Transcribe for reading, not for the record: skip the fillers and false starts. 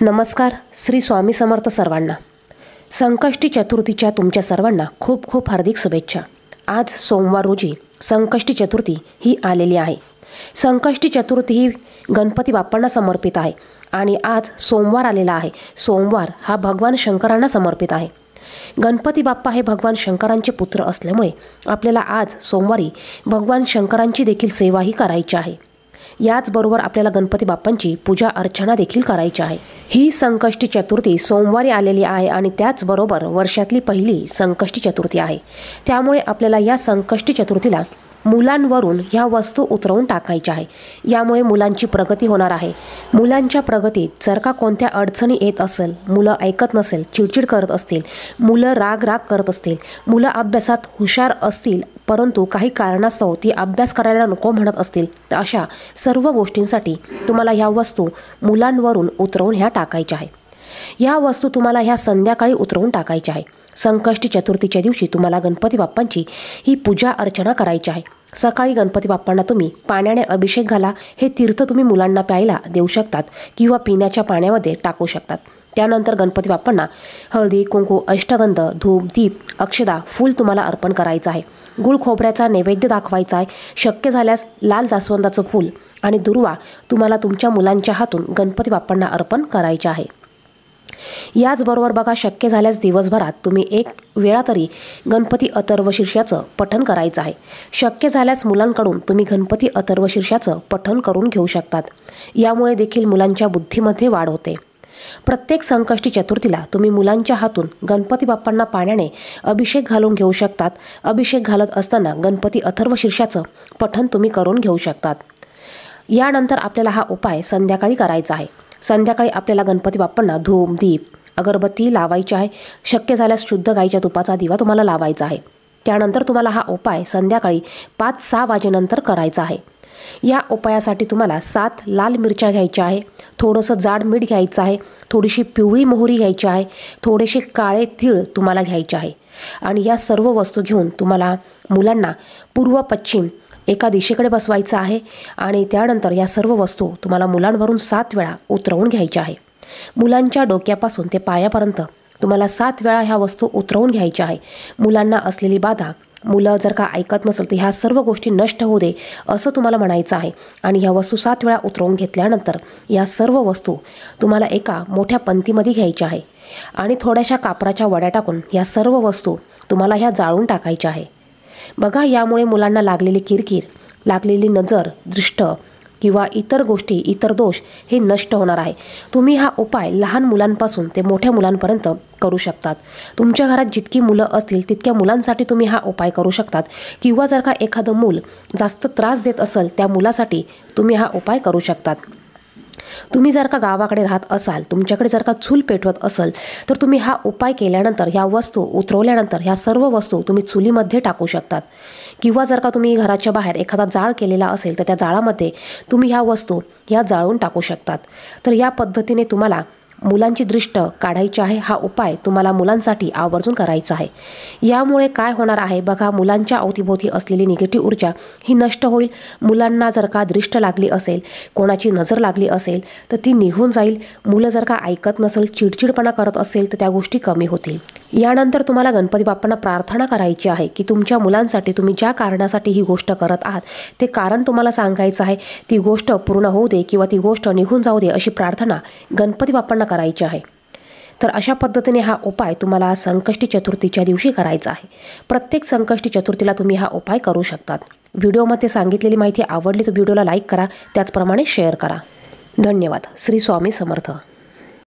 नमस्कार. श्री स्वामी समर्थ सर्वांना. संकष्टी चतुर्थीच्या तुमच्या सर्वांना खूप खूप हार्दिक शुभेच्छा. आज सोमवार रोजी संकष्टी चतुर्थी ही आलेली आहे. संकष्टी चतुर्थी ही गणपती बाप्पांना समर्पित आहे आणि आज सोमवार आलेला आहे. सोमवार हा भगवान शंकरांना समर्पित आहे. गणपती बाप्पा हे भगवान शंकरांचे पुत्र असल्यामुळे आपल्याला आज सोमवारी भगवान शंकरांची देखील सेवाही करायची आहे. याचबरोबर आपल्याला गणपती बाप्पांची पूजा अर्चना देखील करायची आहे. ही संकष्टी चतुर्थी सोमवारी आलेली आहे आणि त्याचबरोबर वर्षातली पहिली संकष्टी चतुर्थी आहे. त्यामुळे आपल्याला या संकष्टी चतुर्थीला मुलांवरून ह्या वस्तू उतरवून टाकायच्या आहे. यामुळे मुलांची प्रगती होणार आहे. मुलांच्या प्रगतीत जर का कोणत्या अडचणी येत असेल, मुलं ऐकत नसेल, चिडचिड करत असतील, मुलं राग करत असतील, मुलं अभ्यासात हुशार असतील परंतु काही कारणास्तव ती अभ्यास करायला नको म्हणत असतील, तर अशा सर्व गोष्टींसाठी तुम्हाला ह्या वस्तू मुलांवरून उतरवून ह्या टाकायच्या आहे. ह्या वस्तू तुम्हाला ह्या संध्याकाळी उतरवून टाकायच्या आहे. संकष्टी चतुर्थीच्या दिवशी तुम्हाला गणपती बाप्पांची ही पूजा अर्चना करायची आहे. सकाळी गणपती बाप्पांना तुम्ही पाण्याने अभिषेक घाला. हे तीर्थ तुम्ही मुलांना प्यायला देऊ शकतात किंवा पिण्याच्या पाण्यामध्ये टाकू शकतात. त्यानंतर गणपती बाप्पांना हळदी, कुंकू, अष्टगंध, धूप, दीप, अक्षदा, फूल तुम्हाला अर्पण करायचं आहे. गुळ खोबऱ्याचा नैवेद्य दाखवायचा आहे. शक्य झाल्यास लाल जास्वंदाचं फूल आणि दुर्वा तुम्हाला तुमच्या मुलांच्या हातून गणपती बाप्पांना अर्पण करायचे आहे. याचबरोबर बघा, शक्य झाल्यास दिवसभरात तुम्ही एक वेळा तरी गणपती अथर्वशीर्षाचं पठण करायचं आहे. शक्य झाल्यास मुलांकडून तुम्ही गणपती अथर्वशीर्षाचं पठण करून घेऊ शकतात. यामुळे देखील मुलांच्या बुद्धीमध्ये वाढ होते. प्रत्येक संकष्टी चतुर्थीला तुम्ही मुलांच्या हातून गणपती बाप्पांना पाण्याने अभिषेक घालून घेऊ शकतात. अभिषेक घालत असताना गणपती अथर्वशीर्षाचं पठण तुम्ही करून घेऊ शकतात. यानंतर आपल्याला हा उपाय संध्याकाळी करायचा आहे. संध्याकाळी आपल्याला गणपती बाप्पांना धूप, दीप, अगरबत्ती लावायची आहे. शक्य झाल्यास शुद्ध गाईच्या तुपाचा दिवा तुम्हाला लावायचा आहे. त्यानंतर तुम्हाला हा उपाय संध्याकाळी 5-6 वाजेनंतर करायचा आहे. या उपायासाठी तुम्हाला 7 लाल मिरच्या घ्यायच्या आहे. थोडंसं जाड मीठ घ्यायचं आहे. थोडीशी पिवळी मोहरी घ्यायची आहे. थोडेसे काळे तीळ तुम्हाला घ्यायचे आहे. आणि या सर्व वस्तू घेऊन तुम्हाला मुलांना पूर्व पश्चिम एका दिशेकडे बसवायचं आहे आणि त्यानंतर या सर्व वस्तू तुम्हाला मुलांवरून 7 वेळा उतरवून घ्यायच्या आहे. मुलांच्या डोक्यापासून ते पायापर्यंत तुम्हाला 7 वेळा ह्या वस्तू उतरवून घ्यायच्या आहे. मुलांना असलेली बाधा, मुलं जर का ऐकत नसेल तर ह्या सर्व गोष्टी नष्ट होऊ दे असं तुम्हाला म्हणायचं आहे. आणि ह्या वस्तू 7 वेळा उतरवून घेतल्यानंतर या सर्व वस्तू तुम्हाला एका मोठ्या पंतीमध्ये घ्यायच्या आहे आणि थोड्याशा कापराच्या वड्या टाकून या सर्व वस्तू तुम्हाला ह्या जाळून टाकायच्या आहे. बघा, यामुळे मुलांना लागलेली किरकिर, लागलेली नजर, दृष्ट किंवा इतर गोष्टी, इतर दोष हे नष्ट होणार आहे. तुम्ही हा उपाय लहान मुलांपासून ते मोठ्या मुलांपर्यंत करू शकतात. तुमच्या घरात जितकी मुलं असतील तितक्या मुलांसाठी तुम्ही हा उपाय करू शकतात किंवा जर का एखादं मूल जास्त त्रास देत असेल त्या मुलासाठी तुम्ही हा उपाय करू शकतात. तुम्ही जर का गावाकडे राहत असाल, तुमच्याकडे जर का चूल पेटवत असेल तर तुम्ही हा उपाय केल्यानंतर ह्या वस्तू उतरवल्यानंतर ह्या सर्व वस्तू तुम्ही चुलीमध्ये टाकू शकतात. किंवा जर का तुम्ही घराच्या बाहेर एखादा जाळ केलेला असेल तर त्या जाळामध्ये तुम्ही ह्या वस्तू ह्या जाळून टाकू शकतात. तर या पद्धतीने तुम्हाला मुलांची दृष्ट काढायची आहे. हा उपाय तुम्हाला मुलांसाठी आवर्जून करायचा आहे. यामुळे काय होणार आहे बघा, मुलांच्या अवतीभोवती असलेली निगेटिव्ह ऊर्जा ही नष्ट होईल. मुलांना जर का दृष्ट लागली असेल, कोणाची नजर लागली असेल तर ती निघून जाईल. मुलं जर का ऐकत नसेल, चिडचिडपणा करत असेल तर त्या गोष्टी कमी होतील. यानंतर तुम्हाला गणपती बाप्पांना प्रार्थना करायची आहे की तुमच्या मुलांसाठी तुम्ही ज्या कारणासाठी ही गोष्ट करत आहात ते कारण तुम्हाला सांगायचं आहे. ती गोष्ट पूर्ण होऊ दे किंवा ती गोष्ट निघून जाऊ दे अशी प्रार्थना गणपती बाप्पांना करायची आहे. तर अशा पद्धतीने हा उपाय तुम्हाला संकष्टी चतुर्थीच्या दिवशी करायचा आहे. प्रत्येक संकष्टी चतुर्थीला तुम्ही हा उपाय करू शकतात. व्हिडिओमध्ये सांगितलेली माहिती आवडली तर व्हिडिओला लाईक करा, त्याचप्रमाणे शेअर करा. धन्यवाद. श्री स्वामी समर्थ.